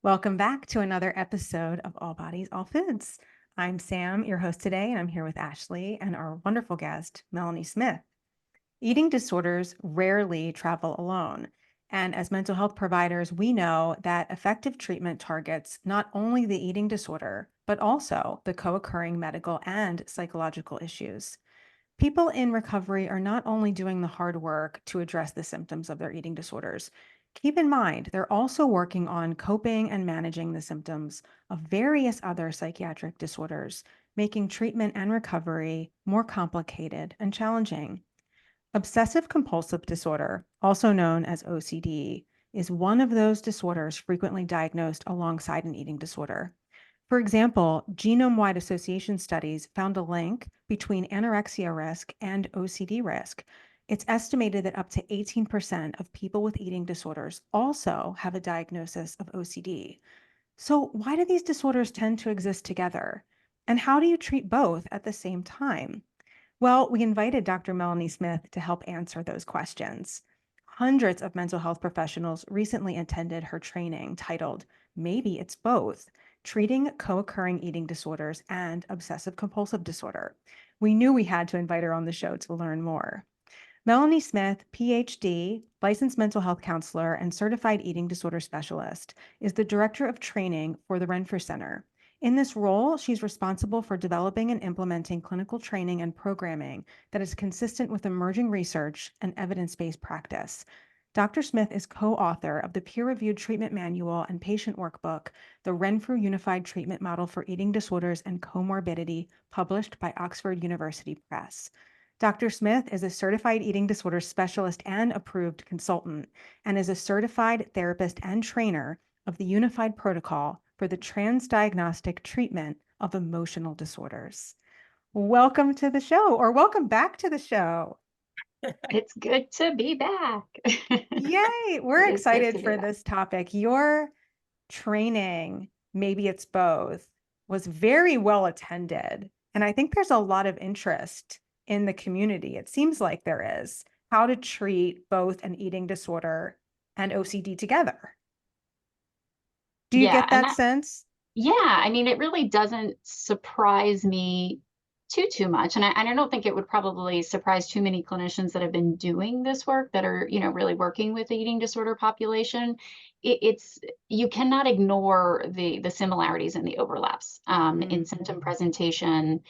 Welcome back to another episode of All Bodies, All Foods. I'm Sam, your host today, and I'm here with Ashley and our wonderful guest, Melanie Smith. Eating disorders rarely travel alone. And as mental health providers, we know that effective treatment targets not only the eating disorder, but also the co-occurring medical and psychological issues. People in recovery are not only doing the hard work to address the symptoms of their eating disorders. Keep in mind, they're also working on coping and managing the symptoms of various other psychiatric disorders, making treatment and recovery more complicated and challenging. Obsessive compulsive disorder, also known as OCD, is one of those disorders frequently diagnosed alongside an eating disorder. For example, genome-wide association studies found a link between anorexia risk and OCD risk. It's estimated that up to 18% of people with eating disorders also have a diagnosis of OCD. So, why do these disorders tend to exist together? And how do you treat both at the same time? Well, we invited Dr. Melanie Smith to help answer those questions. Hundreds of mental health professionals recently attended her training titled Maybe It's Both: Treating Co-occurring Eating Disorders and Obsessive Compulsive Disorder. We knew we had to invite her on the show to learn more. Melanie Smith, PhD, licensed mental health counselor, and certified eating disorder specialist, is the director of training for the Renfrew Center. In this role, she's responsible for developing and implementing clinical training and programming that is consistent with emerging research and evidence-based practice. Dr. Smith is co-author of the peer-reviewed treatment manual and patient workbook, The Renfrew Unified Treatment Model for Eating Disorders and Comorbidity, published by Oxford University Press. Dr. Smith is a certified eating disorder specialist and approved consultant, and is a certified therapist and trainer of the Unified Protocol for the Transdiagnostic Treatment of Emotional Disorders. Welcome to the show, or welcome back to the show. It's good to be back. Yay! We're It is good excited to be for back. this topic. Your training, maybe it's both, was very well attended. And I think there's a lot of interest in the community. It seems like there is how to treat both an eating disorder and OCD together. Do you Yeah, get and that that sense? yeah, I mean, it really doesn't surprise me too much, and I don't think it would probably surprise too many clinicians that have been doing this work that are, really working with the eating disorder population. It's you cannot ignore the similarities and the overlaps in Mm, symptom presentation.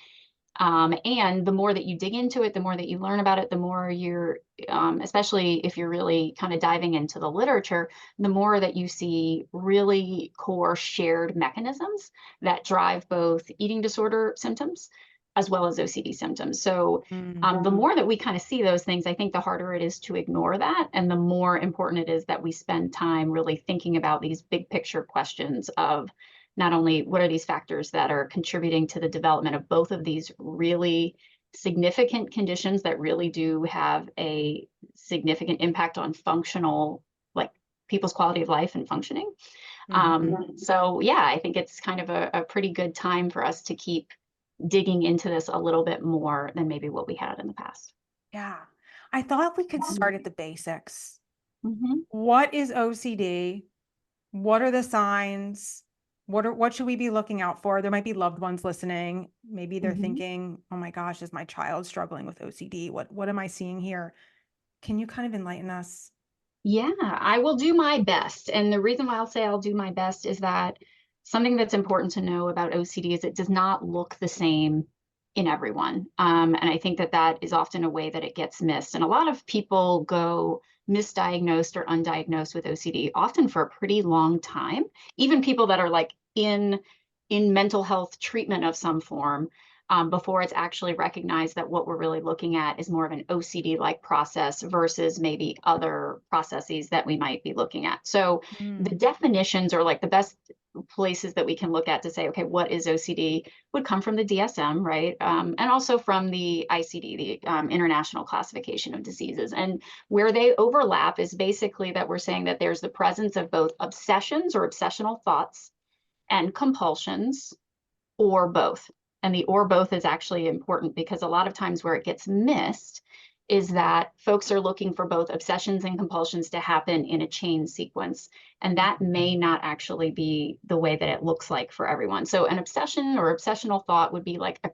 And the more that you dig into it, the more that you learn about it, the more you're, especially if you're really kind of diving into the literature, the more that you see really core shared mechanisms that drive both eating disorder symptoms as well as OCD symptoms. So mm, the more that we kind of see those things, I think the harder it is to ignore that. And the more important it is that we spend time really thinking about these big picture questions of not only what are these factors that are contributing to the development of both of these really significant conditions that really do have a significant impact on functional, like people's quality of life and functioning. mhm. So yeah, I think it's kind of a pretty good time for us to keep digging into this a little bit more than maybe what we had in the past. Yeah. I thought we could start at the basics. Mhm. What is OCD? What are the signs? What should we be looking out for? There might be loved ones listening. Maybe they're Mhm. thinking, "Oh my gosh, is my child struggling with OCD? What am I seeing here?" Can you kind of enlighten us? Yeah, I will do my best. And the reason why I'll say I'll do my best is that something that's important to know about OCD is it does not look the same in everyone. And I think that that is often a way that it gets missed. And a lot of people go misdiagnosed or undiagnosed with OCD, often for a pretty long time. Even people that are like in mental health treatment of some form, before it's actually recognized that what we're really looking at is more of an OCD-like process versus maybe other processes that we might be looking at. So the Mm, definitions are like the best places that we can look at to say, okay, what is OCD would come from the DSM, right? And also from the ICD, the International Classification of Diseases. And where they overlap is basically that we're saying that there's the presence of both obsessions or obsessional thoughts and compulsions, or both. And the or both is actually important because a lot of times where it gets missed is that folks are looking for both obsessions and compulsions to happen in a chain sequence. And that may not actually be the way that it looks like for everyone. So an obsession or obsessional thought would be like a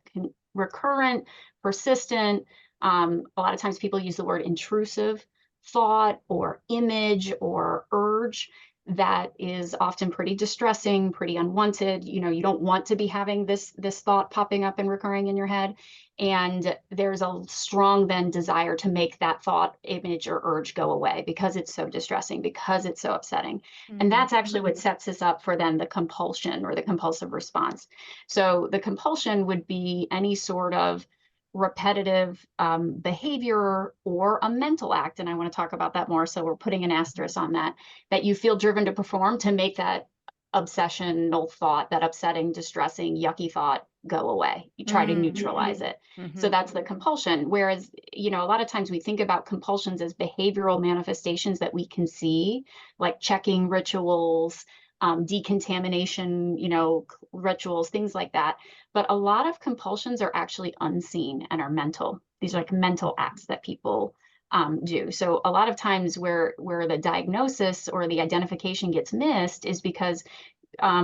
recurrent, persistent, a lot of times people use the word intrusive thought or image or urge that is often pretty distressing, pretty unwanted. You know, you don't want to be having this thought popping up and recurring in your head. And there's a strong then desire to make that thought, image, or urge go away because it's so distressing, because it's so upsetting. And that's actually what sets us up for then the compulsion or the compulsive response. So the compulsion would be any sort of repetitive behavior or a mental act. And I want to talk about that more. So we're putting an asterisk on that, that you feel driven to perform to make that obsessional thought, that upsetting, distressing, yucky thought go away. You try to neutralize it. So that's the compulsion. Whereas, you know, a lot of times we think about compulsions as behavioral manifestations that we can see, like checking rituals, decontamination, you know, rituals, things like that. But a lot of compulsions are actually unseen and are mental. These are like mental acts that people do. So a lot of times where the diagnosis or the identification gets missed is because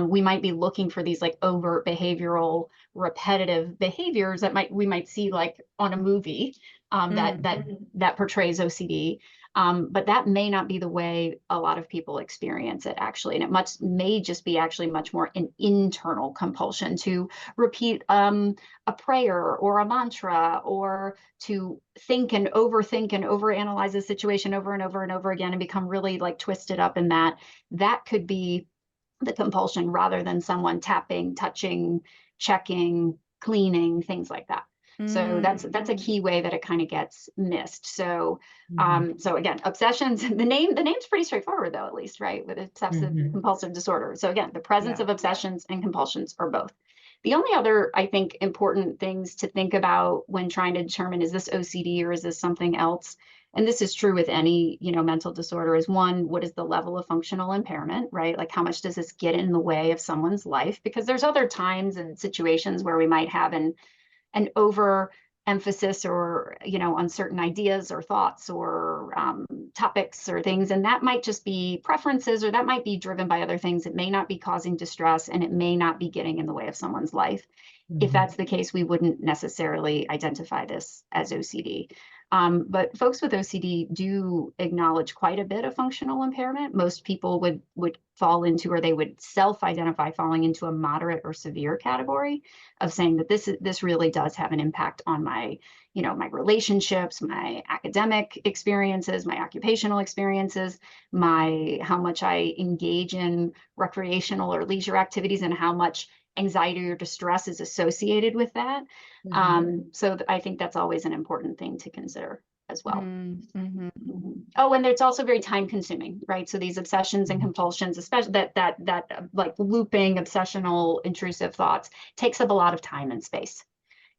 we might be looking for these like overt behavioral repetitive behaviors that we might see like on a movie that portrays OCD. But that may not be the way a lot of people experience it actually. And it may just be actually much more an internal compulsion to repeat a prayer or a mantra, or to think and overanalyze a situation over and over and over again and become really like twisted up in that. That could be the compulsion rather than someone tapping, touching, checking, cleaning, things like that. So that's a key way that it kind of gets missed. So so again, obsessions, the name's pretty straightforward though, at least, right? With obsessive compulsive disorder. So again, the presence of obsessions and compulsions are both. The only other, I think, important things to think about when trying to determine, is this OCD or is this something else? And this is true with any, you know, mental disorder, is one, what is the level of functional impairment, right? Like how much does this get in the way of someone's life? Because there's other times and situations where we might have an over emphasis or, you know, on certain ideas or thoughts or topics or things. And that might just be preferences, or that might be driven by other things. It may not be causing distress, and it may not be getting in the way of someone's life. If that's the case, we wouldn't necessarily identify this as OCD. But folks with OCD do acknowledge quite a bit of functional impairment. Most people would fall into, or they would self-identify falling into, a moderate or severe category of saying that this really does have an impact on my, you know, my relationships, my academic experiences, my occupational experiences, how much I engage in recreational or leisure activities, and how much anxiety or distress is associated with that. So I think that's always an important thing to consider as well. Oh, and it's also very time consuming, right? So these obsessions and compulsions, especially that like looping, obsessional, intrusive thoughts, takes up a lot of time and space.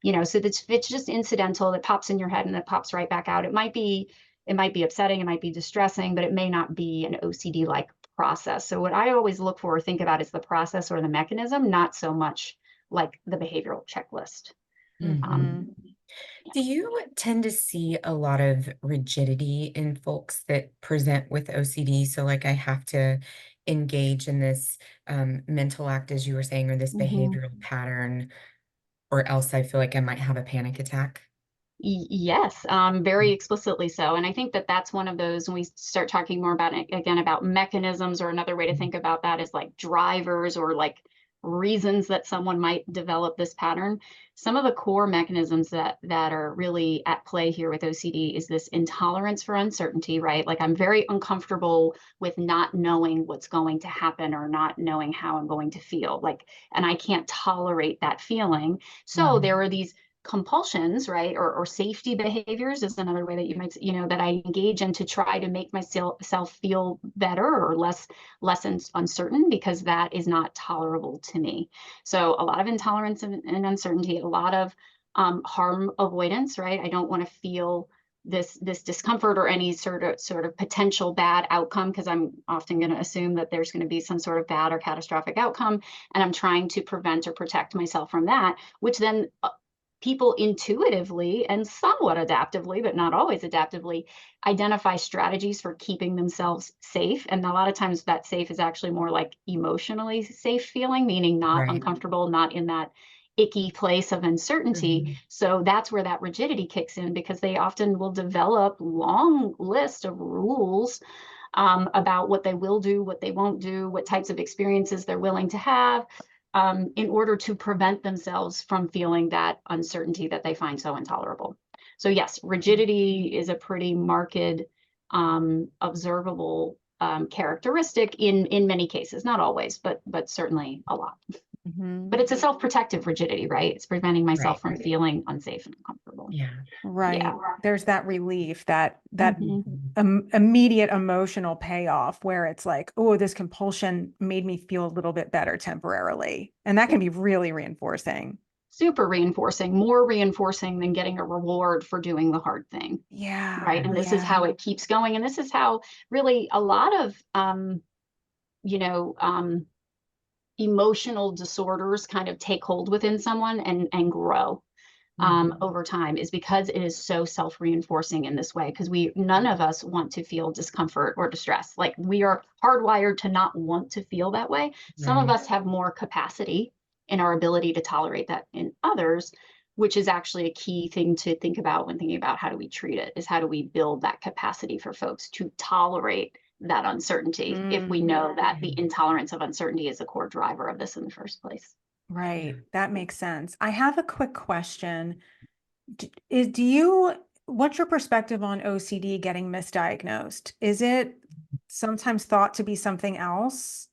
You know, so it's just incidental, that pops in your head and it pops right back out. It might be upsetting, it might be distressing, but it may not be an OCD-like process. So what I always look for or think about is the process or the mechanism, not so much like the behavioral checklist. Do you tend to see a lot of rigidity in folks that present with OCD? So like, I have to engage in this mental act, as you were saying, or this behavioral pattern, or else I feel like I might have a panic attack? Yes, very explicitly so. And I think that that's one of those, when we start talking more about it, again, about mechanisms, or another way to think about that is like drivers, or like reasons that someone might develop this pattern. Some of the core mechanisms that are really at play here with OCD is this intolerance for uncertainty, right? Like I'm very uncomfortable with not knowing what's going to happen, or not knowing how I'm going to feel, like, and I can't tolerate that feeling. So there are these compulsions, right? Or safety behaviors is another way that you might, you know, that I engage in to try to make myself feel better or less uncertain, because that is not tolerable to me. So a lot of intolerance and uncertainty, a lot of harm avoidance, right? I don't want to feel this discomfort or any sort of potential bad outcome, because I'm often going to assume that there's going to be some sort of bad or catastrophic outcome, and I'm trying to prevent or protect myself from that, which then people intuitively and somewhat adaptively, but not always adaptively, identify strategies for keeping themselves safe. And a lot of times that safe is actually more like emotionally safe feeling, meaning not Right. uncomfortable, not in that icky place of uncertainty. So that's where that rigidity kicks in, because they often will develop long list of rules about what they will do, what they won't do, what types of experiences they're willing to have, in order to prevent themselves from feeling that uncertainty that they find so intolerable. So yes, rigidity is a pretty marked, observable characteristic in many cases, not always, but certainly a lot. But it's a self-protective rigidity, right? It's preventing myself from feeling unsafe and uncomfortable. Yeah. Right. Yeah. There's that relief, that Mhm. immediate emotional payoff where it's like, oh, this compulsion made me feel a little bit better temporarily. And that can be really reinforcing. Super reinforcing, more reinforcing than getting a reward for doing the hard thing. Yeah. Right. And this is how it keeps going. And this is how really a lot of, you know, emotional disorders kind of take hold within someone and grow over time, is because it is so self-reinforcing in this way, because none of us want to feel discomfort or distress. Like, we are hardwired to not want to feel that way. Some of us have more capacity in our ability to tolerate that in others, which is actually a key thing to think about when thinking about how do we treat it, is how do we build that capacity for folks to tolerate that uncertainty if we know that the intolerance of uncertainty is a core driver of this in the first place. Right. That makes sense. I have a quick question. What's your perspective on OCD getting misdiagnosed? Is it sometimes thought to be something else?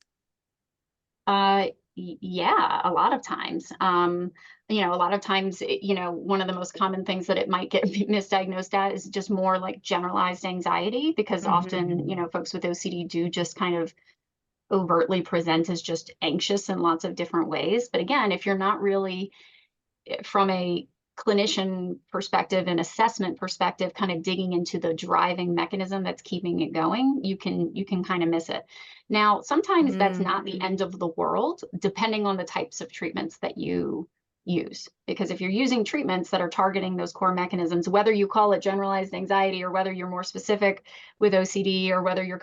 Yeah, a lot of times. A lot of times, one of the most common things that it might get misdiagnosed at is just more like generalized anxiety, because often, folks with OCD do just kind of overtly present as just anxious in lots of different ways. But again, if you're not really, from a clinician perspective and assessment perspective, kind of digging into the driving mechanism that's keeping it going, you can kind of miss it. Now, sometimes that's not the end of the world, depending on the types of treatments that you use. Because if you're using treatments that are targeting those core mechanisms, whether you call it generalized anxiety or whether you're more specific with OCD, or whether you're,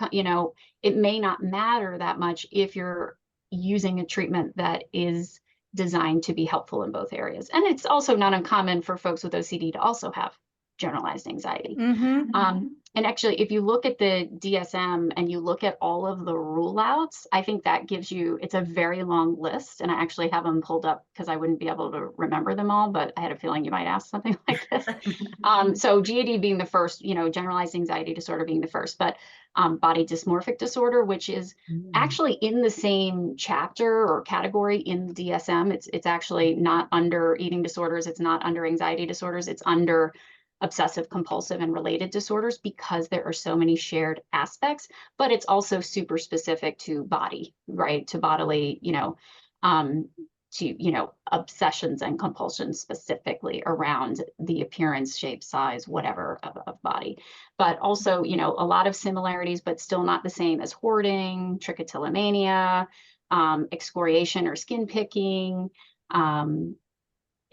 it may not matter that much if you're using a treatment that is designed to be helpful in both areas. And it's also not uncommon for folks with OCD to also have generalized anxiety. And actually, if you look at the DSM and you look at all of the rule outs, I think that gives you, it's a very long list. And I actually have them pulled up because I wouldn't be able to remember them all, but I had a feeling you might ask something like this. So GAD being the first, generalized anxiety disorder being the first, but body dysmorphic disorder, which is actually in the same chapter or category in the DSM. It's actually not under eating disorders. It's not under anxiety disorders. It's under obsessive compulsive and related disorders, because there are so many shared aspects, but it's also super specific to body, right? To bodily, obsessions and compulsions specifically around the appearance, shape, size, whatever of body. But also, a lot of similarities, but still not the same as hoarding, trichotillomania, excoriation or skin picking,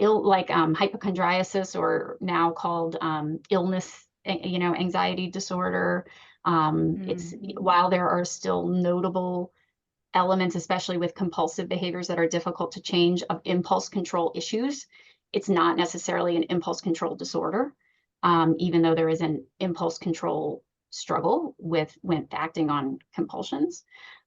hypochondriasis, or now called illness, anxiety disorder. It's, while there are still notable elements, especially with compulsive behaviors that are difficult to change, of impulse control issues, it's not necessarily an impulse control disorder, even though there is an impulse control struggle with acting on compulsions.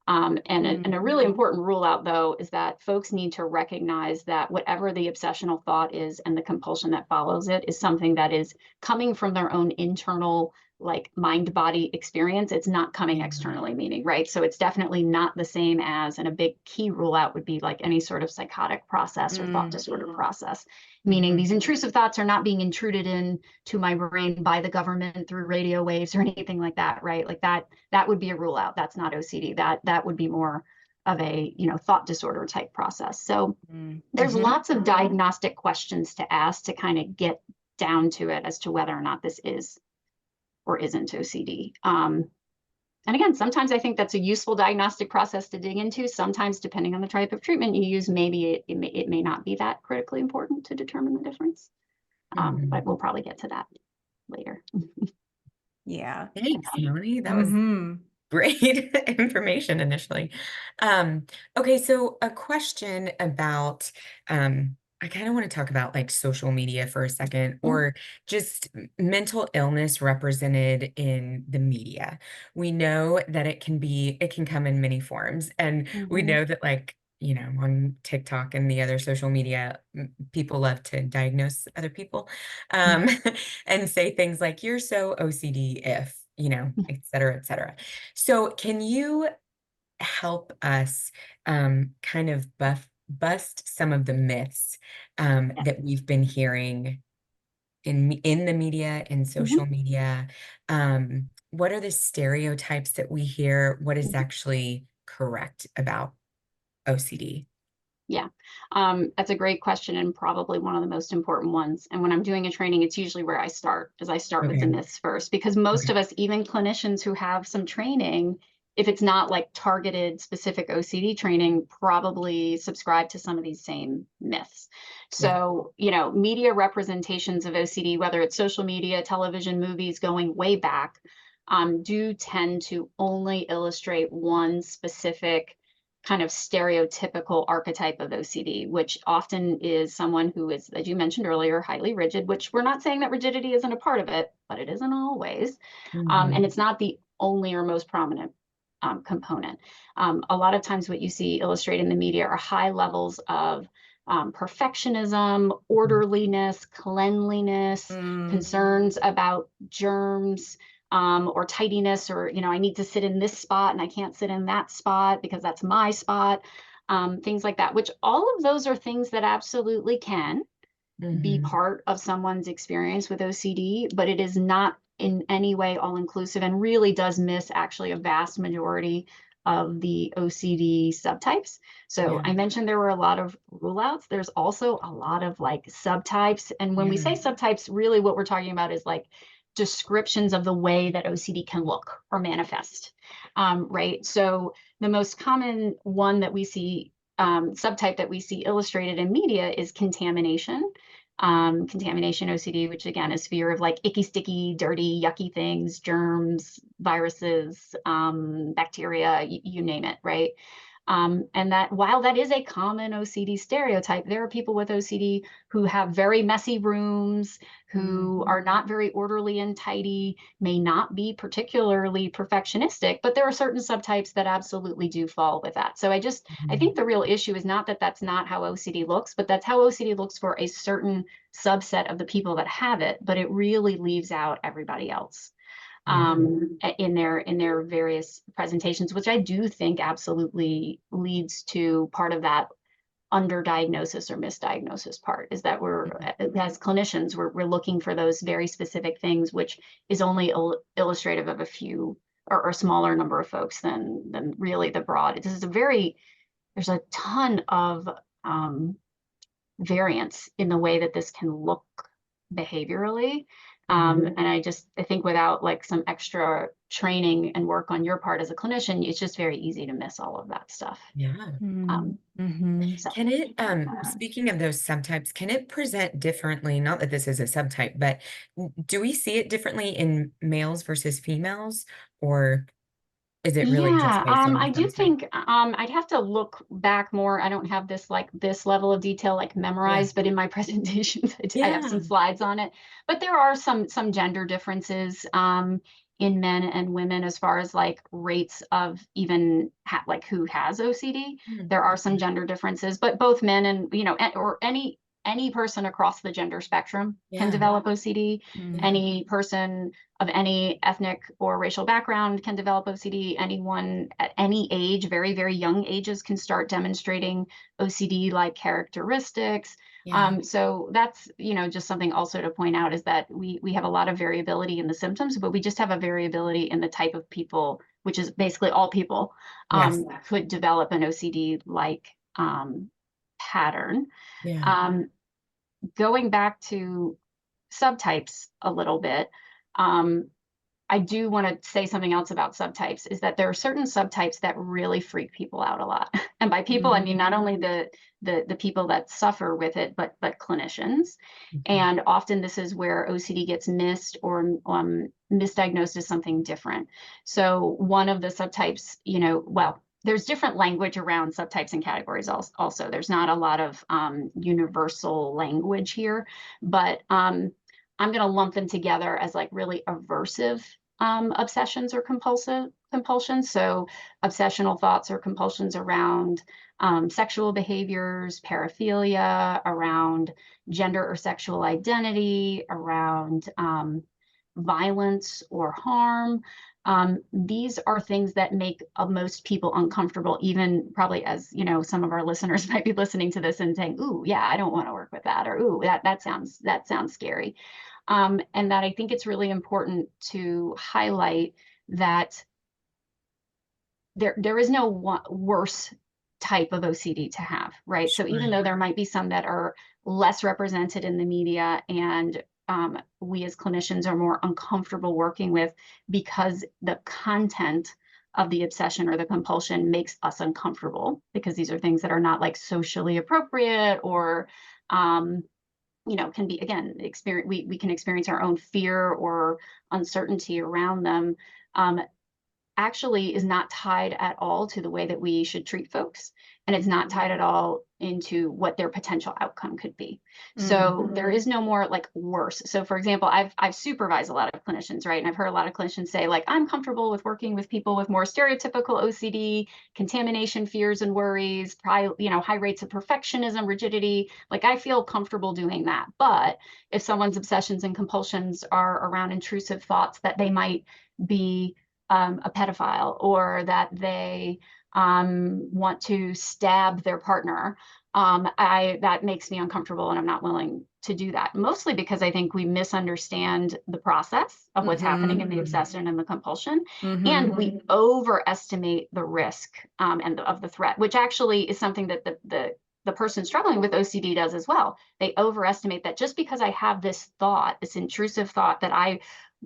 And a really important rule out, though, is that folks need to recognize that whatever the obsessional thought is and the compulsion that follows it is something that is coming from their own internal, like, mind-body experience. It's not coming externally, meaning, right? So it's definitely not the same as, and a big key rule out would be like any sort of psychotic process or thought disorder process, meaning these intrusive thoughts are not being intruded in to my brain by the government through radio waves or anything like that, right? Like that would be a rule out. That's not OCD. That would be more of a, thought disorder type process. So there's lots of diagnostic questions to ask to kind of get down to it as to whether or not this is or isn't OCD. And again, sometimes I think that's a useful diagnostic process to dig into. Sometimes, depending on the type of treatment you use, maybe it may not be that critically important to determine the difference. But we'll probably get to that later. Yeah. Thanks, Melanie. That was Mm-hmm. great information initially. Okay, so a question about, I kind of want to talk about like social media for a second, or just mental illness represented in the media. We know that it can come in many forms, and we know that, like, you know, on TikTok and the other social media, people love to diagnose other people, and say things like, "You're so OCD if," you know, et cetera, et cetera. So can you help us kind of bust some of the myths that we've been hearing in the media, in social media? What are the stereotypes that we hear? What is actually correct about OCD? Yeah, that's a great question and probably one of the most important ones. And when I'm doing a training, it's usually where I start, is I start with the Okay. myths first, because most Okay. of us, even clinicians who have some training, if it's not like targeted specific OCD training, probably subscribe to some of these same myths. Yeah. So, you know, media representations of OCD, whether it's social media, television, movies, going way back, do tend to only illustrate one specific kind of stereotypical archetype of OCD, which often is someone who is, as you mentioned earlier, highly rigid, which we're not saying that rigidity isn't a part of it, but it isn't always. And it's not the only or most prominent component. A lot of times what you see illustrated in the media are high levels of perfectionism, orderliness, cleanliness, concerns about germs, or tidiness, or, you know, I need to sit in this spot and I can't sit in that spot because that's my spot, things like that, which all of those are things that absolutely can be part of someone's experience with OCD, but it is not in any way all inclusive and really does miss actually a vast majority of the OCD subtypes. So Yeah. I mentioned there were a lot of rule outs. There's also a lot of like subtypes. And when we say subtypes, really what we're talking about is like descriptions of the way that OCD can look or manifest, right? So the most common one that we see, subtype that we see illustrated in media is contamination. Contamination OCD, which again is fear of like icky, sticky, dirty, yucky things, germs, viruses, bacteria, you name it, right? And that while that is a common OCD stereotype, there are people with OCD who have very messy rooms, who are not very orderly and tidy, may not be particularly perfectionistic, but there are certain subtypes that absolutely do fall with that. So I think the real issue is not that that's not how OCD looks, but that's how OCD looks for a certain subset of the people that have it, but it really leaves out everybody else in their various presentations, which I do think absolutely leads to part of that underdiagnosis or misdiagnosis part, is that we're, as clinicians, we're looking for those very specific things, which is only illustrative of a few or a smaller number of folks than really the broad. This is there's a ton of variance in the way that this can look behaviorally. And I think without like some extra training and work on your part as a clinician, it's just very easy to miss all of that stuff. Yeah. So Can it, speaking of those subtypes, can it present differently? Not that this is a subtype, but do we see it differently in males versus females, or is it really just yeah, based on the I do subtype? think I'd have to look back more. I don't have this like this level of detail like Yeah. memorized, but in my presentations, I have some Yeah. slides on it. But there are some gender differences in men and women as far as like rates of even like who has OCD. There are some gender differences, but both men and, you know, or any person across the gender spectrum can Yeah. develop OCD. Yeah. Any person of any ethnic or racial background can develop OCD. Anyone at any age, very, very young ages, can start demonstrating OCD-like characteristics. Yeah. So that's, you know, just something also to point out, is that we have a lot of variability in the symptoms, but we just have a variability in the type of people, which is basically all people Yes. could develop an OCD-like pattern. Yeah. Going back to subtypes a little bit, I do want to say something else about subtypes, is that there are certain subtypes that really freak people out a lot. And by people, I mean not only the people that suffer with it, but clinicians. And often this is where OCD gets missed or misdiagnosed as something different. So one of the subtypes, well, there's different language around subtypes and categories also. There's not a lot of universal language here, but I'm going to lump them together as like really aversive obsessions or compulsions. So obsessional thoughts or compulsions around sexual behaviors, paraphilia, around gender or sexual identity, around violence or harm. These are things that make most people uncomfortable, even probably as, some of our listeners might be listening to this and saying, ooh, yeah, I don't want to work with that, or ooh, that sounds scary. And that I think it's really important to highlight that there is no worse type of OCD to have, right? So even though there might be some that are less represented in the media and we as clinicians are more uncomfortable working with because the content of the obsession or the compulsion makes us uncomfortable, because these are things that are not like socially appropriate or can be, again, we can experience our own fear or uncertainty around them, actually is not tied at all to the way that we should treat folks. And it's not tied at all into what their potential outcome could be. So there is no more like worse. So for example, I've supervised a lot of clinicians, right? And I've heard a lot of clinicians say like, I'm comfortable with working with people with more stereotypical OCD, contamination fears and worries, high rates of perfectionism, rigidity. Like I feel comfortable doing that. But if someone's obsessions and compulsions are around intrusive thoughts that they might be a pedophile, or that they want to stab their partner, that makes me uncomfortable, and I'm not willing to do that. Mostly because I think we misunderstand the process of what's happening in the obsession and the compulsion, and we overestimate the risk of the threat, which actually is something that the person struggling with OCD does as well. They overestimate that just because I have this thought, this intrusive thought that I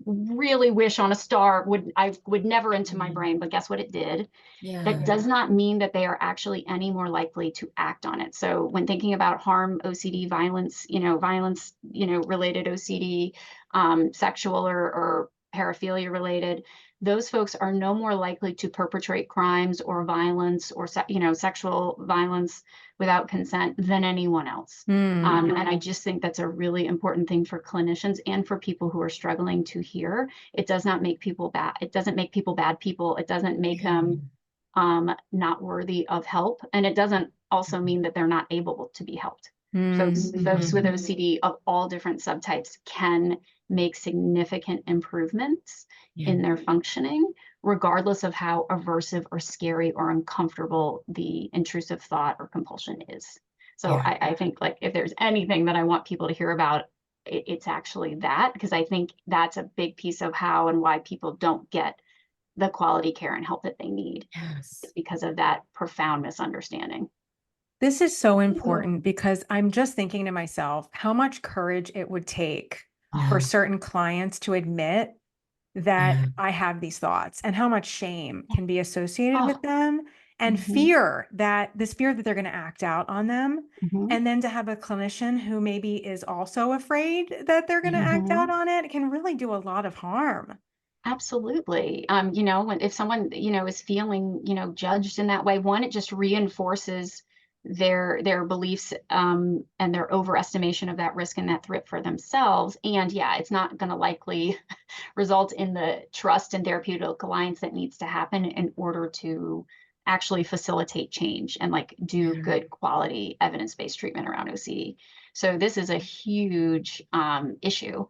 really wish on a star would never enter my brain, but guess what, it did. That does not mean that they are actually any more likely to act on it. So when thinking about harm, OCD, violence, related OCD, sexual or paraphilia related, those folks are no more likely to perpetrate crimes or violence or sexual violence without consent than anyone else. And I just think that's a really important thing for clinicians and for people who are struggling to hear. It does not make people bad. It doesn't make people bad people. It doesn't make them not worthy of help. And it doesn't also mean that they're not able to be helped. Folks with OCD of all different subtypes can make significant improvements in their functioning, regardless of how aversive or scary or uncomfortable the intrusive thought or compulsion is. So I think like if there's anything that I want people to hear about, it's actually that, because I think that's a big piece of how and why people don't get the quality care and help that they need. It's because of that profound misunderstanding. This is so important because I'm just thinking to myself how much courage it would take for certain clients to admit that I have these thoughts, and how much shame can be associated with them, and fear that they're going to act out on them. And then to have a clinician who maybe is also afraid that they're going to act out on it can really do a lot of harm. Absolutely. If someone, is feeling, judged in that way, one, it just reinforces their beliefs and their overestimation of that risk and that threat for themselves. And it's not going to likely result in the trust and therapeutic alliance that needs to happen in order to actually facilitate change and like do good quality evidence-based treatment around OCD. So this is a huge issue.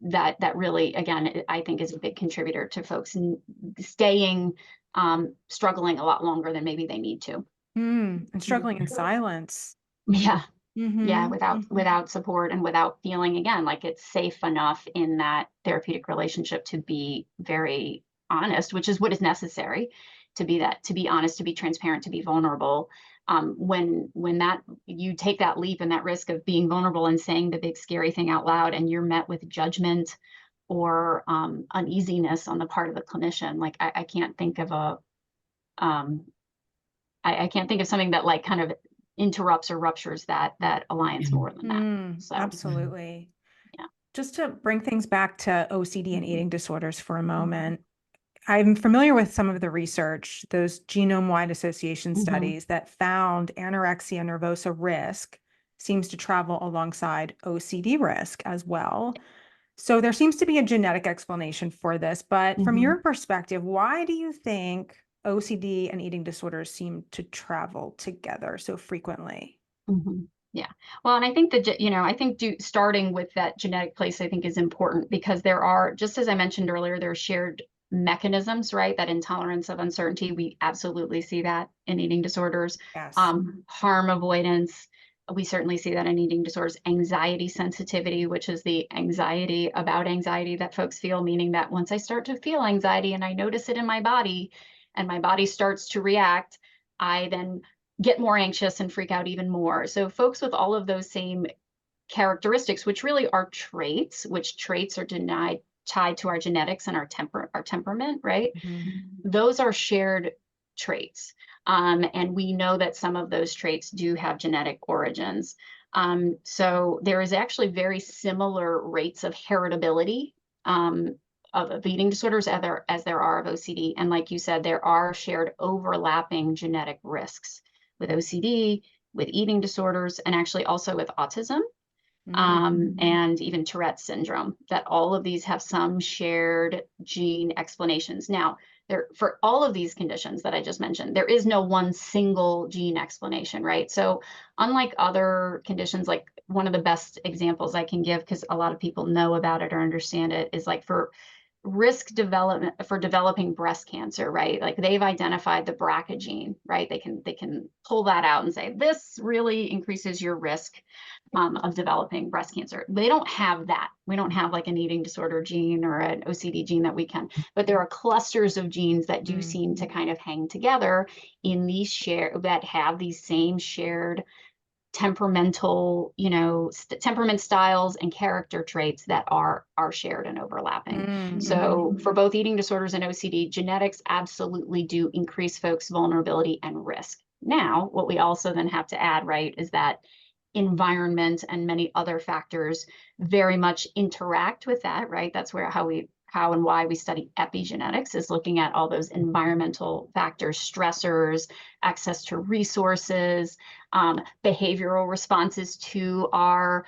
That really, again, I think is a big contributor to folks staying struggling a lot longer than maybe they need to. And struggling in silence. Yeah. Without support and without feeling, again, like it's safe enough in that therapeutic relationship to be very honest, which is what is necessary to be honest, to be transparent, to be vulnerable. When that you take that leap and that risk of being vulnerable and saying the big scary thing out loud, and you're met with judgment or uneasiness on the part of the clinician. Like I can't think of a I can't think of something that like kind of interrupts or ruptures that alliance more than that. So Absolutely. yeah. Just to bring things back to OCD and eating disorders for a moment, I'm familiar with some of the research, those genome-wide association studies that found anorexia nervosa risk seems to travel alongside OCD risk as well. So there seems to be a genetic explanation for this, but from your perspective, why do you think OCD and eating disorders seem to travel together so frequently? Yeah. Well, and I think I think starting with that genetic place, I think is important because there are, just as I mentioned earlier, there are shared mechanisms, right? That intolerance of uncertainty, we absolutely see that in eating disorders. Yes. Harm avoidance, we certainly see that in eating disorders. Anxiety sensitivity, which is the anxiety about anxiety that folks feel, meaning that once I start to feel anxiety and I notice it in my body and my body starts to react, I then get more anxious and freak out even more. So folks with all of those same characteristics, which really are traits, which traits are tied to our genetics and our temperament, right? Those are shared traits. And we know that some of those traits do have genetic origins. So there is actually very similar rates of heritability of eating disorders as there are of OCD. And like you said, there are shared overlapping genetic risks with OCD, with eating disorders, and actually also with autism. And even Tourette's syndrome, that all of these have some shared gene explanations. Now, for all of these conditions that I just mentioned, there is no one single gene explanation, right? So unlike other conditions, like one of the best examples I can give, because a lot of people know about it or understand it, is like for risk development for developing breast cancer, right? Like they've identified the BRCA gene, right? They can pull that out and say, this really increases your risk of developing breast cancer. They don't have that. We don't have like an eating disorder gene or an OCD gene that we can, but there are clusters of genes that do seem to kind of hang together in these that have these same shared temperamental, temperament styles and character traits that are shared and overlapping. So for both eating disorders and OCD, genetics absolutely do increase folks' vulnerability and risk. Now, what we also then have to add, right, is that environment and many other factors very much interact with that, right? That's where how and why we study epigenetics, is looking at all those environmental factors, stressors, access to resources, behavioral responses to our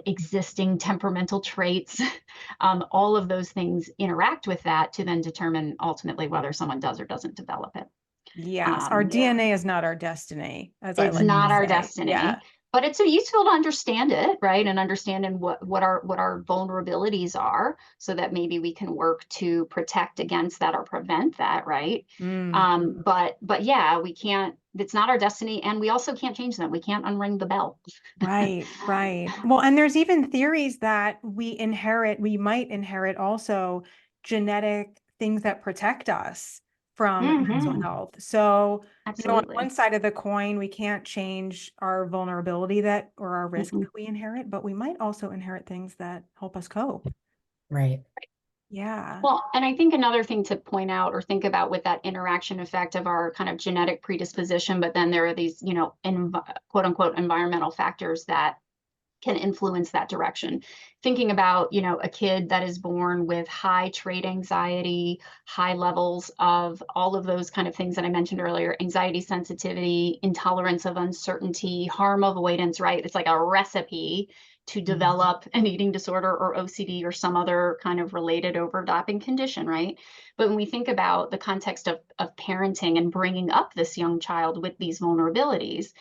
existing temperamental traits. All of those things interact with that to then determine ultimately whether someone does or doesn't develop it. Yes, our DNA is not our destiny, as I It's like to not our say. destiny. Yeah. But it's so useful to understand it, right? And understanding what our vulnerabilities are, so that maybe we can work to protect against that or prevent that, right? But yeah, we can't, it's not our destiny, and we also can't change them. We can't unring the bell. Right, right. Well, and there's even theories that we might inherit also genetic things that protect us from mental health. So, on Absolutely. one side of the coin, we can't change our vulnerability or our risk that we inherit, but we might also inherit things that help us cope. Right. Yeah. Well, and I think another thing to point out or think about with that interaction effect of our kind of genetic predisposition, but then there are these, quote unquote, environmental factors that can influence that direction. Thinking about, a kid that is born with high trait anxiety, high levels of all of those kind of things that I mentioned earlier, anxiety sensitivity, intolerance of uncertainty, harm avoidance, right? It's like a recipe to develop an eating disorder or OCD or some other kind of related overlapping condition, right? But when we think about the context of parenting and bringing up this young child with these vulnerabilities,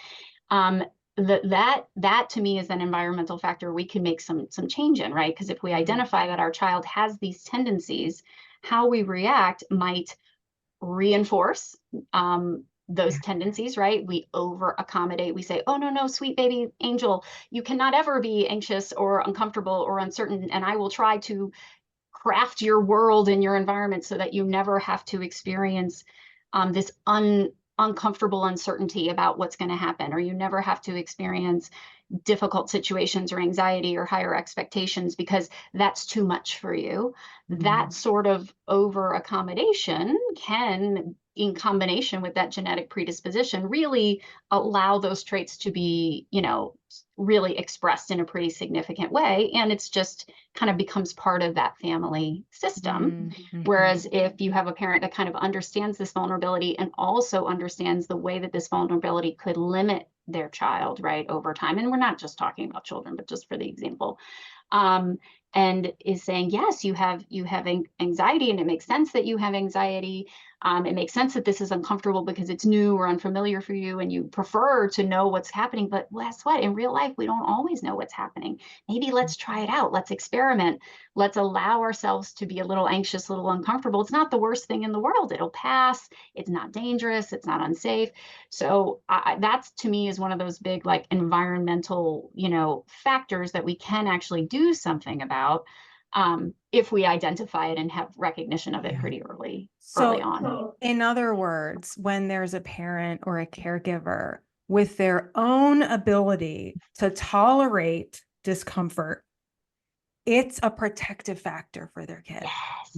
that to me is an environmental factor we can make some change in, right? Because if we identify that our child has these tendencies, how we react might reinforce those tendencies, right? We over accommodate. We say, oh, no, sweet baby angel, you cannot ever be anxious or uncomfortable or uncertain. And I will try to craft your world and your environment so that you never have to experience this uncomfortable uncertainty about what's going to happen, or you never have to experience difficult situations or anxiety or higher expectations because that's too much for you. That sort of over accommodation can, in combination with that genetic predisposition, really allow those traits to be, really expressed in a pretty significant way. And it's just kind of becomes part of that family system. Whereas if you have a parent that kind of understands this vulnerability and also understands the way that this vulnerability could limit their child, right, over time, and we're not just talking about children, but just for the example, and is saying, yes, you have anxiety, and it makes sense that you have anxiety. It makes sense that this is uncomfortable because it's new or unfamiliar for you, and you prefer to know what's happening. But guess what? In real life, we don't always know what's happening. Maybe let's try it out. Let's experiment. Let's allow ourselves to be a little anxious, a little uncomfortable. It's not the worst thing in the world. It'll pass. It's not dangerous. It's not unsafe. So that's, to me, is one of those big, like, environmental, factors that we can actually do something about if we identify it and have recognition of it pretty early on. In other words, when there's a parent or a caregiver with their own ability to tolerate discomfort, it's a protective factor for their kid. Yes,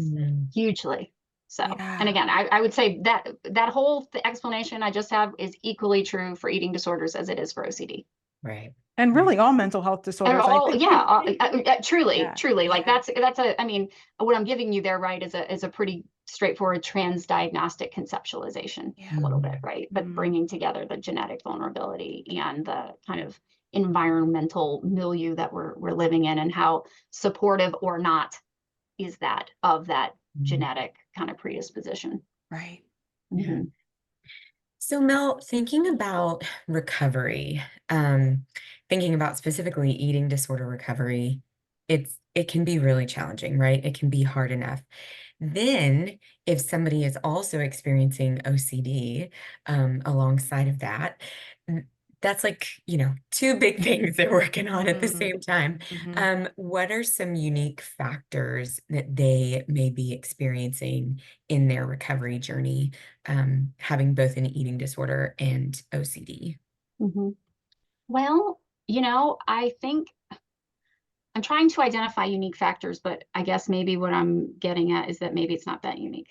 hugely. So, and again, I would say that whole explanation I just have is equally true for eating disorders as it is for OCD. Right. And really all mental health disorders. Truly. Like that's I mean, what I'm giving you there, right, is a pretty straightforward transdiagnostic conceptualization a little bit, right? But bringing together the genetic vulnerability and the kind of environmental milieu that we're living in, and how supportive or not is that of that genetic kind of predisposition. Right. So Mel, thinking about recovery, thinking about specifically eating disorder recovery, it can be really challenging, right? It can be hard enough. Then if somebody is also experiencing OCD alongside of that, that's like, two big things they're working on at the same time. What are some unique factors that they may be experiencing in their recovery journey, having both an eating disorder and OCD? Well, I think I'm trying to identify unique factors, but I guess maybe what I'm getting at is that maybe it's not that unique.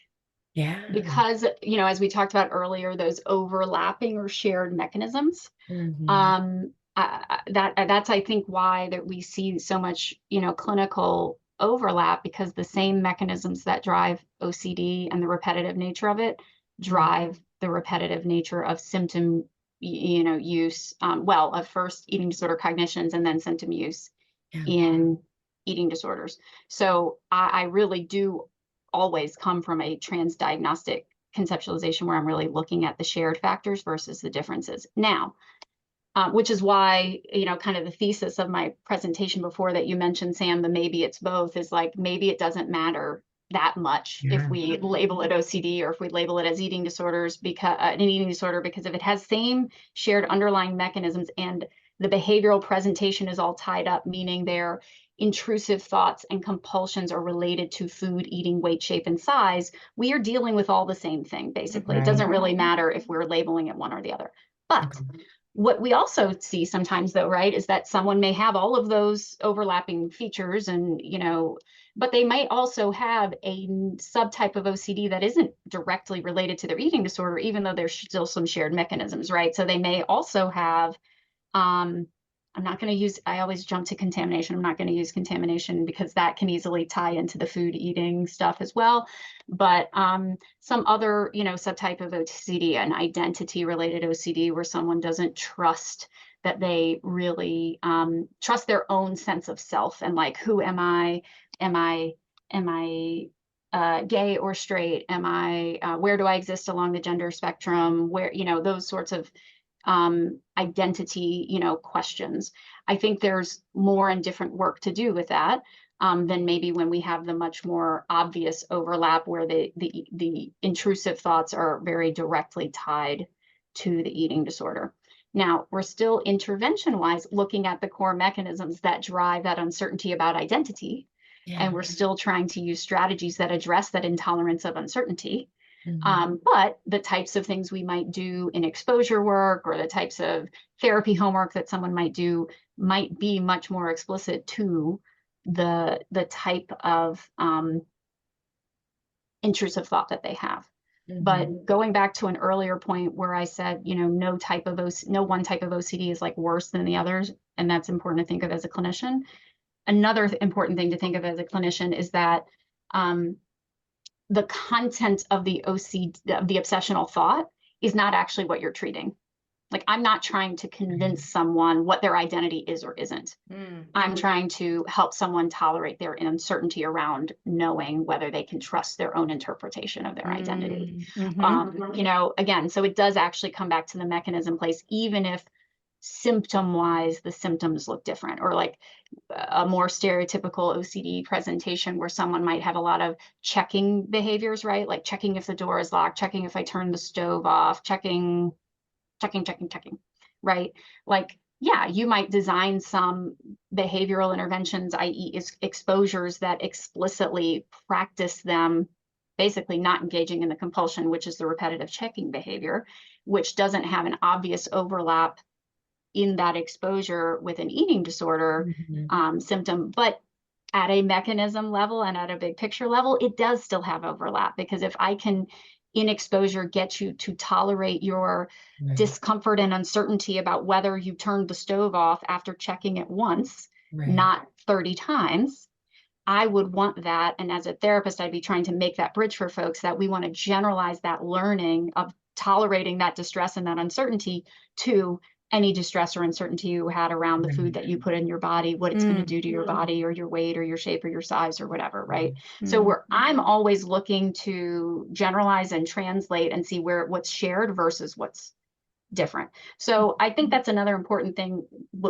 Yeah. Because, as we talked about earlier, those overlapping or shared mechanisms, that's, I think, why that we see so much, clinical overlap, because the same mechanisms that drive OCD and the repetitive nature of it drive the repetitive nature of symptom, use, of first eating disorder cognitions and then symptom use in eating disorders. So I really do always come from a transdiagnostic conceptualization where I'm really looking at the shared factors versus the differences. Now, which is why, kind of the thesis of my presentation before that you mentioned, Sam, the maybe it's both, is like, maybe it doesn't matter that much if we label it OCD or if we label it as eating disorders, because an eating disorder, because if it has same shared underlying mechanisms and the behavioral presentation is all tied up, meaning their intrusive thoughts and compulsions are related to food, eating, weight, shape, and size, we are dealing with all the same thing, basically. It doesn't really matter if we're labeling it one or the other. But what we also see sometimes, though, right, is that someone may have all of those overlapping features and, but they might also have a subtype of OCD that isn't directly related to their eating disorder, even though there's still some shared mechanisms, right? So they may also have, I'm not going to use, I always jump to contamination. I'm not going to use contamination because that can easily tie into the food eating stuff as well. But some other, subtype of OCD, an identity related OCD, where someone doesn't trust that they really trust their own sense of self and like, who am I? Am I gay or straight? Am I, where do I exist along the gender spectrum? Where, those sorts of identity, questions. I think there's more and different work to do with that than maybe when we have the much more obvious overlap where the intrusive thoughts are very directly tied to the eating disorder. Now, we're still intervention-wise looking at the core mechanisms that drive that uncertainty about identity. And we're still trying to use strategies that address that intolerance of uncertainty. But the types of things we might do in exposure work or the types of therapy homework that someone might do might be much more explicit to the type of intrusive thought that they have. But going back to an earlier point where I said, you know, no one type of OCD is like worse than the others, and that's important to think of as a clinician. Another important thing to think of as a clinician is that the content of the OCD, of the obsessional thought, is not actually what you're treating. Like, I'm not trying to convince someone what their identity is or isn't. I'm trying to help someone tolerate their uncertainty around knowing whether they can trust their own interpretation of their identity. You know, again, so it does actually come back to the mechanism place, even if symptom-wise the symptoms look different, or like a more stereotypical OCD presentation where someone might have a lot of checking behaviors, right? Like checking if the door is locked, checking if I turn the stove off, checking, right? Like, yeah, you might design some behavioral interventions, i.e. exposures that explicitly practice them basically not engaging in the compulsion, which is the repetitive checking behavior, which doesn't have an obvious overlap in that exposure with an eating disorder symptom. But at a mechanism level and at a big picture level, it does still have overlap, because if I can, in exposure, get you to tolerate your discomfort and uncertainty about whether you turned the stove off after checking it once, not 30 times, I would want that. And as a therapist, I'd be trying to make that bridge for folks, that we want to generalize that learning of tolerating that distress and that uncertainty to any distress or uncertainty you had around the food that you put in your body, what it's going to do to your body or your weight or your shape or your size or whatever, right? So I'm always looking to generalize and translate and see what's shared versus what's different. So I think that's another important thing,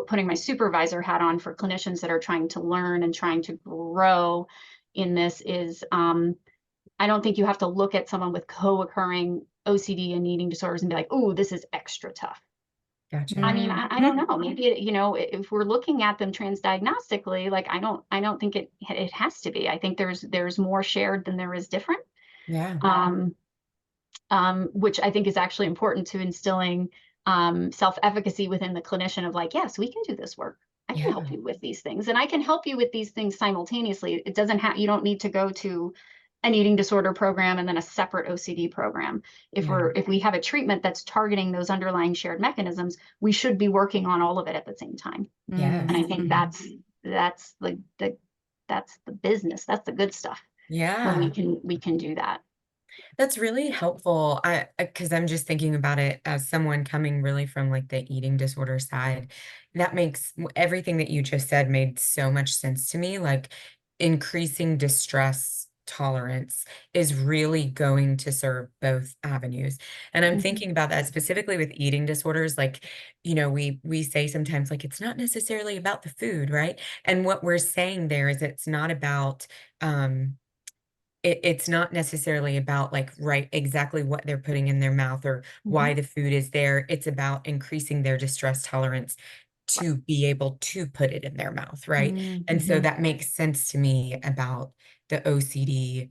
putting my supervisor hat on for clinicians that are trying to learn and trying to grow in this, is I don't think you have to look at someone with co-occurring OCD and eating disorders and be like, oh, this is extra tough. Gotcha. I mean, I don't know. Maybe you know, if we're looking at them transdiagnostically, like I don't think it has to be. I think there's more shared than there is different. Which I think is actually important to instilling self-efficacy within the clinician of like, yes, we can do this work. I can help you with these things, and I can help you with these things simultaneously. It doesn't have, you don't need to go to an eating disorder program and then a separate OCD program. If we have a treatment that's targeting those underlying shared mechanisms, we should be working on all of it at the same time. And I think that's the business. That's the good stuff. When we can do that. That's really helpful. Because I'm just thinking about it as someone coming really from like the eating disorder side. That makes everything that you just said made so much sense to me. Like, increasing distress tolerance is really going to serve both avenues. And I'm thinking about that specifically with eating disorders. Like, you know, we say sometimes like, it's not necessarily about the food, right? And what we're saying there is it's not about, it's not necessarily about like, right, exactly what they're putting in their mouth or why the food is there. It's about increasing their distress tolerance to be able to put it in their mouth, right? And so that makes sense to me about the OCD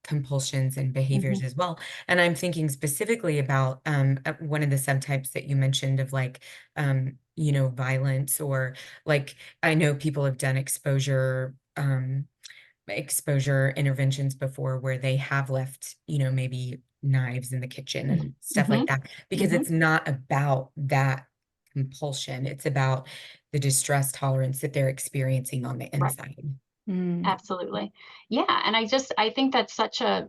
compulsions and behaviors as well. And I'm thinking specifically about one of the subtypes that you mentioned of like, you know, violence, or like, I know people have done exposure interventions before where they have left, you know, maybe knives in the kitchen and stuff like that, because it's not about that compulsion. It's about the distress tolerance that they're experiencing on the inside. Absolutely. Yeah. And I think that's such a,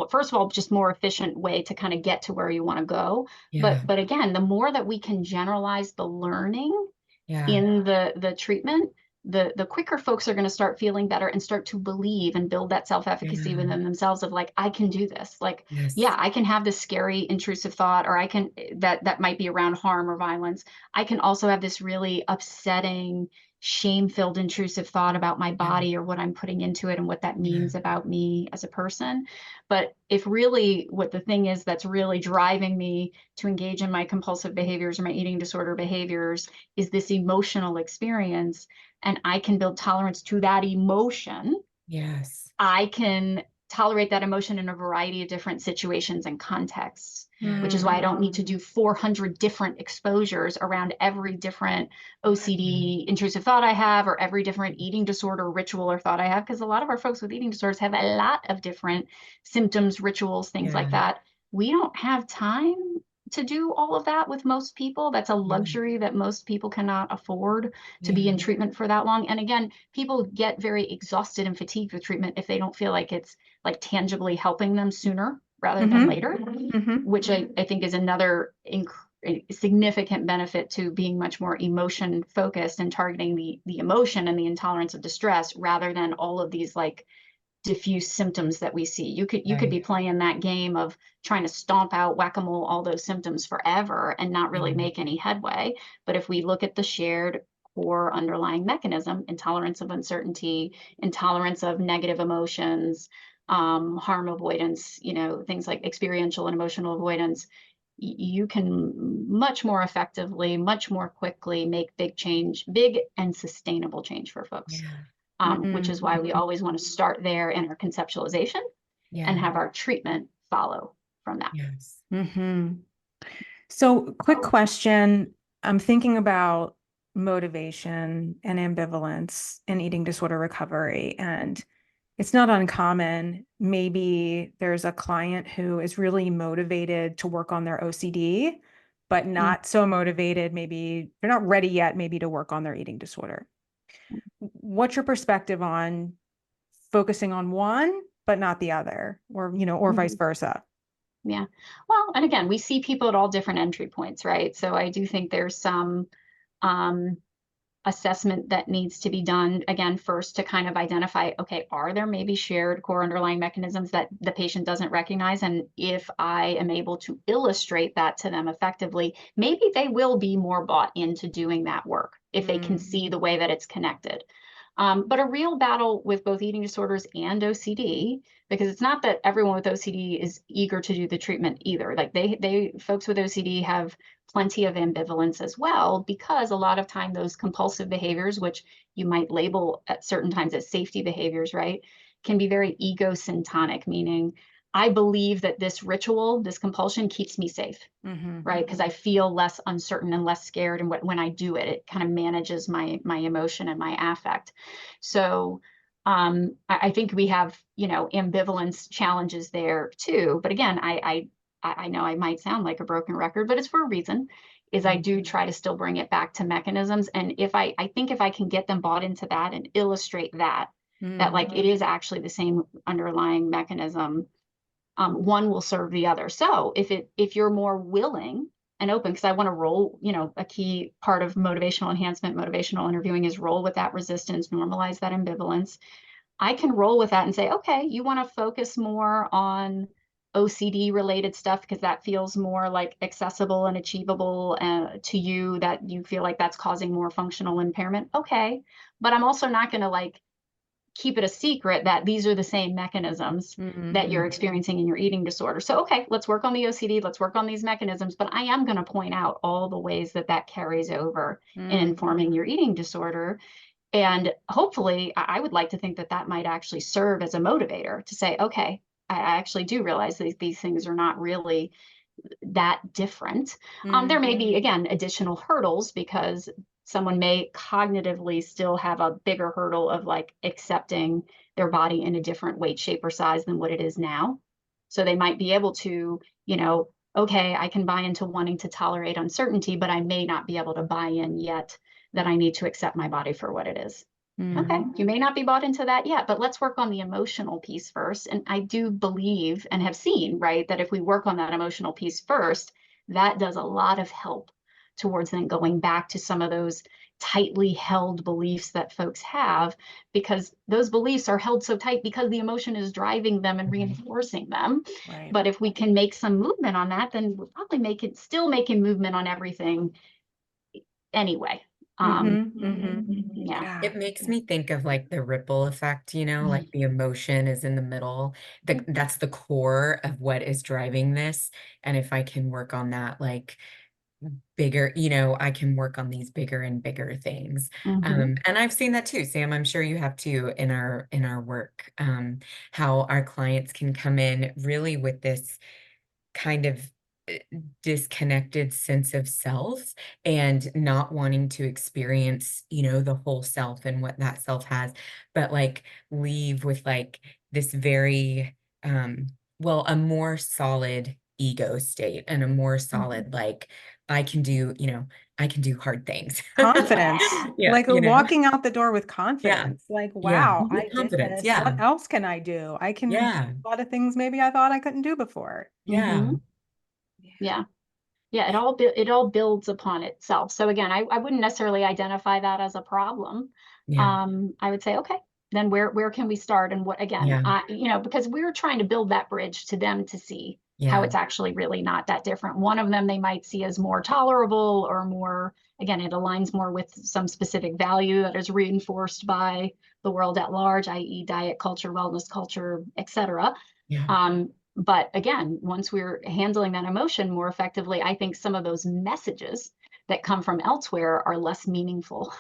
first of all, just more efficient way to kind of get to where you want to go. But again, the more that we can generalize the learning in the treatment, the quicker folks are going to start feeling better and start to believe and build that self-efficacy within themselves of like, I can do this. Like, yeah, I can have this scary intrusive thought, or I can, that might be around harm or violence. I can also have this really upsetting, shame-filled intrusive thought about my body or what I'm putting into it and what that means about me as a person. But if really what the thing is that's really driving me to engage in my compulsive behaviors or my eating disorder behaviors is this emotional experience, and I can build tolerance to that emotion, I can tolerate that emotion in a variety of different situations and contexts, which is Mm. why I don't need to do 400 different exposures around every different OCD intrusive thought I have, or every different eating disorder ritual or thought I have, because a lot of our folks with eating disorders have a lot of different symptoms, rituals, things like that. We don't have time to do all of that with most people. That's a luxury that most people cannot afford to be in treatment for that long. And again, people get very exhausted and fatigued with treatment if they don't feel like it's like tangibly helping them sooner rather than later, which I think is another significant benefit to being much more emotion focused and targeting the emotion and the intolerance of distress rather than all of these like diffuse symptoms that we see. You could be playing that game of trying to stomp out whack-a-mole all those symptoms forever and not really make any headway. But if we look at the shared core underlying mechanism, intolerance of uncertainty, intolerance of negative emotions, harm avoidance, things like experiential and emotional avoidance, you can much more effectively, much more quickly make big and sustainable change for folks. Which is why we always want to start there in our conceptualization and have our treatment follow from that. Yes. So, quick question. I'm thinking about motivation and ambivalence in eating disorder recovery, and it's not uncommon. Maybe there's a client who is really motivated to work on their OCD, but not so motivated. Maybe they're not ready yet, maybe to work on their eating disorder. What's your perspective on focusing on one, but not the other, or vice versa? Yeah. Well, and again, we see people at all different entry points, right? So I do think there's some assessment that needs to be done, again, first to kind of identify, okay, are there maybe shared core underlying mechanisms that the patient doesn't recognize? And if I am able to illustrate that to them effectively, maybe they will be more bought into doing that work if they can see the way that it's connected. But a real battle with both eating disorders and OCD, because it's not that everyone with OCD is eager to do the treatment either. Like folks with OCD have plenty of ambivalence as well, because a lot of time those compulsive behaviors, which you might label at certain times as safety behaviors, right, can be very egocentric, meaning I believe that this ritual, this compulsion keeps me safe, right? Because I feel less uncertain and less scared. And when I do it, it kind of manages my emotion and my affect. So I think we have, ambivalence challenges there too. But again, I know I might sound like a broken record, but it's for a reason, is I do try to still bring it back to mechanisms. And I think if I can get them bought into that and illustrate that like it is actually the same underlying mechanism, one will serve the other. So if you're more willing and open, because I want to roll, a key part of motivational enhancement, motivational interviewing is roll with that resistance, normalize that ambivalence. I can roll with that and say, okay, you want to focus more on OCD related stuff because that feels more like accessible and achievable to you, that you feel like that's causing more functional impairment. Okay. But I'm also not going to like keep it a secret that these are the same mechanisms that you're experiencing in your eating disorder. So, okay, let's work on the OCD, let's work on these mechanisms, but I am going to point out all the ways that carries over in informing your eating disorder. And hopefully, I would like to think that might actually serve as a motivator to say, okay, I actually do realize these things are not really that different. There may be, again, additional hurdles because someone may cognitively still have a bigger hurdle of like accepting their body in a different weight, shape, or size than what it is now. So they might be able to, okay, I can buy into wanting to tolerate uncertainty, but I may not be able to buy in yet that I need to accept my body for what it is. Okay, you may not be bought into that yet, but let's work on the emotional piece first. And I do believe and have seen, right, that if we work on that emotional piece first, that does a lot of help towards then going back to some of those tightly held beliefs that folks have, because those beliefs are held so tight because the emotion is driving them and reinforcing them. Right. But if we can make some movement on that, then we're probably still making movement on everything anyway. Yeah. It makes me think of like the ripple effect, like the emotion is in the middle. That's the core of what is driving this. And if I can work on that, like bigger, I can work on these bigger and bigger things. Mhm. And I've seen that too, Sam. I'm sure you have too in our work, how our clients can come in really with this kind of uh, disconnected sense of self and not wanting to experience, the whole self and what that self has, but like leave with like this very, well, a more solid ego state and a more solid, like, I can do, I can do hard things. Confidence, Yeah, like walking out the door with yeah, confidence, like, yeah, wow, with I did confidence. this. Yeah, What else can I do? I can do yeah, a lot of things maybe I thought I couldn't do before. yeah, Yeah. Yeah, it all builds upon itself. So again, I wouldn't necessarily identify that as a problem. yeah, I would say, okay, then where can we start? And what again, yeah, because we're trying to build that bridge to them to see how yeah, it's actually really not that different. One of them they might see as more tolerable or more, again, it aligns more with some specific value that is reinforced by the world at large, i.e., diet culture, wellness culture, etc. yeah. But again, once we're handling that emotion more effectively, I think some of those messages that come from elsewhere are less meaningful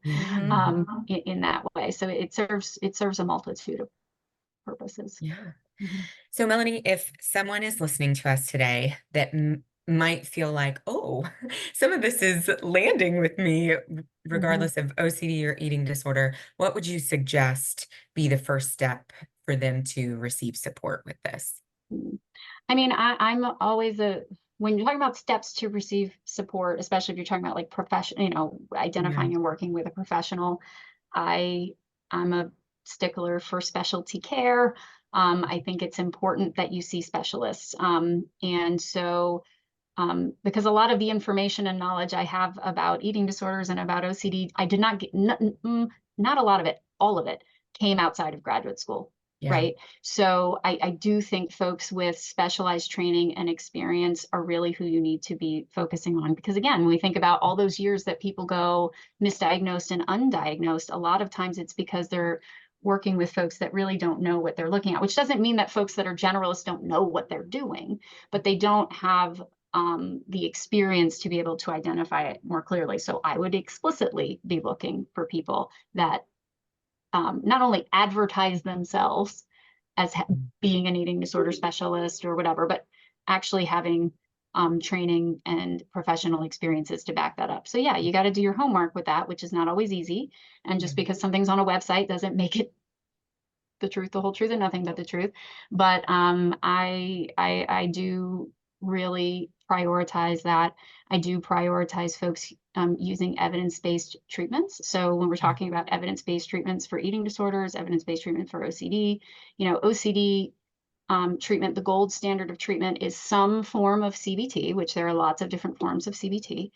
Yeah. in that way. So it serves a multitude of purposes. Yeah. Mhm. So, Melanie, if someone is listening to us today that might feel like, oh, some of this is landing with me, regardless of OCD or eating disorder, what would you suggest be the first step for them to receive support with this? Mhm. I mean, I'm always when you're talking about steps to receive support, especially if you're talking about like profession, Yeah. identifying and working with a professional, I I'm a stickler for specialty care. I think it's important that you see specialists. And so because a lot of the information and knowledge I have about eating disorders and about OCD, I did not get not a lot of it, all of it came outside of graduate school, Yeah. right? So I do think folks with specialized training and experience are really who you need to be focusing on. Because again, when we think about all those years that people go misdiagnosed and undiagnosed, a lot of times it's because they're working with folks that really don't know what they're looking at, which doesn't mean that folks that are generalists don't know what they're doing, but they don't have the experience to be able to identify it more clearly. So I would explicitly be looking for people that not only advertise themselves as being an eating disorder specialist or whatever, but actually having training and professional experiences to back that up. So yeah, you got to do your homework with that, which is not always easy. And Yeah. just because something's on a website doesn't make it the truth, the whole truth, and nothing but the truth. But I do really prioritize that. I do prioritize folks using evidence-based treatments. So when we're Yeah. talking about evidence-based treatments for eating disorders, evidence-based treatment for OCD, OCD treatment, the gold standard of treatment is some form of CBT, which there are lots of different forms of CBT,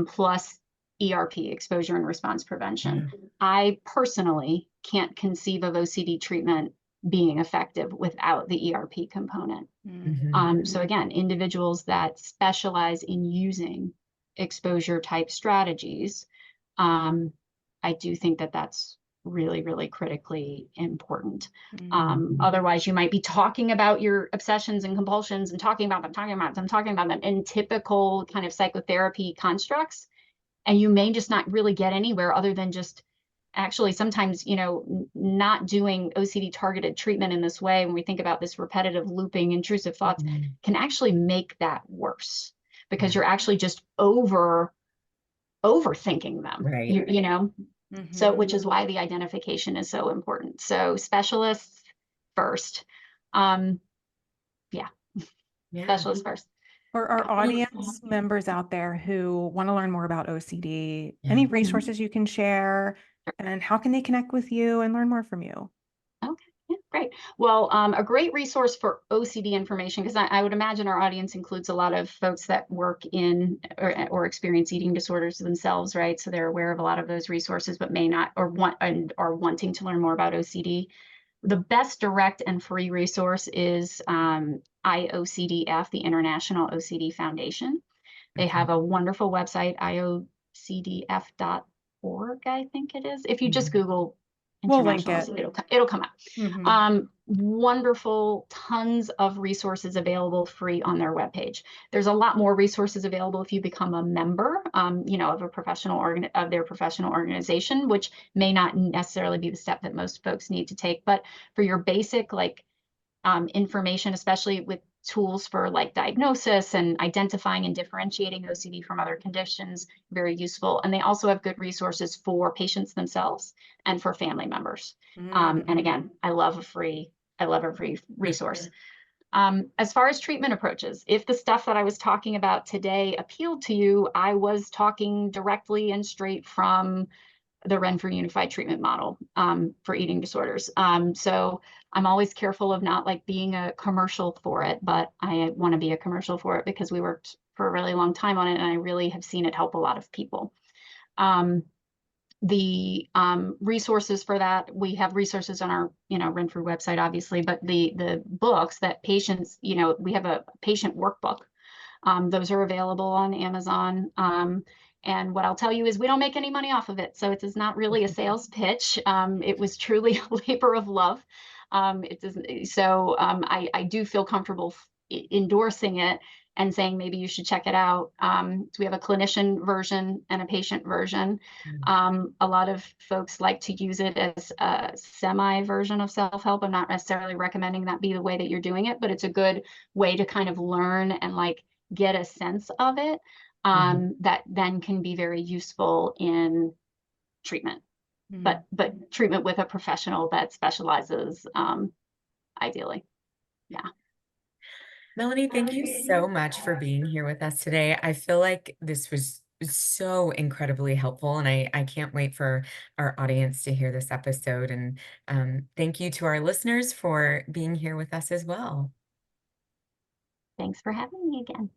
plus ERP, exposure and response prevention. Yeah. I personally can't conceive of OCD treatment being effective without the ERP component. Mhm. So again, individuals that specialize in using exposure type strategies, I do think that that's really, really critically important. Otherwise, you might be talking about your obsessions and compulsions and talking about them in typical kind of psychotherapy constructs, and you may just not really get anywhere other than just actually sometimes not doing OCD targeted treatment in this way. When we think about this repetitive looping intrusive thoughts, Mhm. can actually make that worse because Yeah. you're actually just overthinking them. Right. So Mhm. which is why the identification is so important. So specialists first. um yeah, Yeah. specialists first. For our Well, audience members out there who want to learn more about OCD, yeah. any resources you can share, and how can they connect with you and learn more from you? Okay, yeah, great. Well, a great resource for OCD information, because I would imagine our audience includes a lot of folks that work in or experience eating disorders themselves, right? So they're aware of a lot of those resources, but may not or want and are wanting to learn more about OCD. The best direct and free resource is IOCDF, the International OCD Foundation. They Okay. have a wonderful website, iocdf.org, I think it is. If you just Mhm. Google We'll link international, it. so it'll come out. Mhm. Wonderful, tons of resources available free on their webpage. There's a lot more resources available if you become a member, you know, of a professional of their professional organization, which may not necessarily be the step that most folks need to take. But for your basic like information, especially with tools for like diagnosis and identifying and differentiating OCD from other conditions, very useful. And they also have good resources for patients themselves and for family members. And again, I love a free resource. As far as treatment approaches, if the stuff that I was talking about today appealed to you, I was talking directly and straight from the Renfrew Unified Treatment Model for eating disorders. So I'm always careful of not like being a commercial for it, but I want to be a commercial for it because we worked for a really long time on it, and I really have seen it help a lot of people. The resources for that, we have resources on our, you know, Renfrew website, obviously, but the books that patients, you know, we have a patient workbook. Those are available on Amazon. And what I'll tell you is we don't make any money off of it. So it is not really a sales pitch. It was truly a labor of love. It doesn't, so I do feel comfortable endorsing it and saying maybe you should check it out. So we have a clinician version and a patient version. A lot of folks like to use it as a semi version of self-help. I'm not necessarily recommending that be the way that you're doing it, but it's a good way to kind of learn and like get a sense of it, that then can be very useful in treatment. But treatment with a professional that specializes, ideally. Yeah. Melanie, thank you so much for being here with us today. I feel like this was so incredibly helpful, and I can't wait for our audience to hear this episode. And thank you to our listeners for being here with us as well. Thanks for having me again.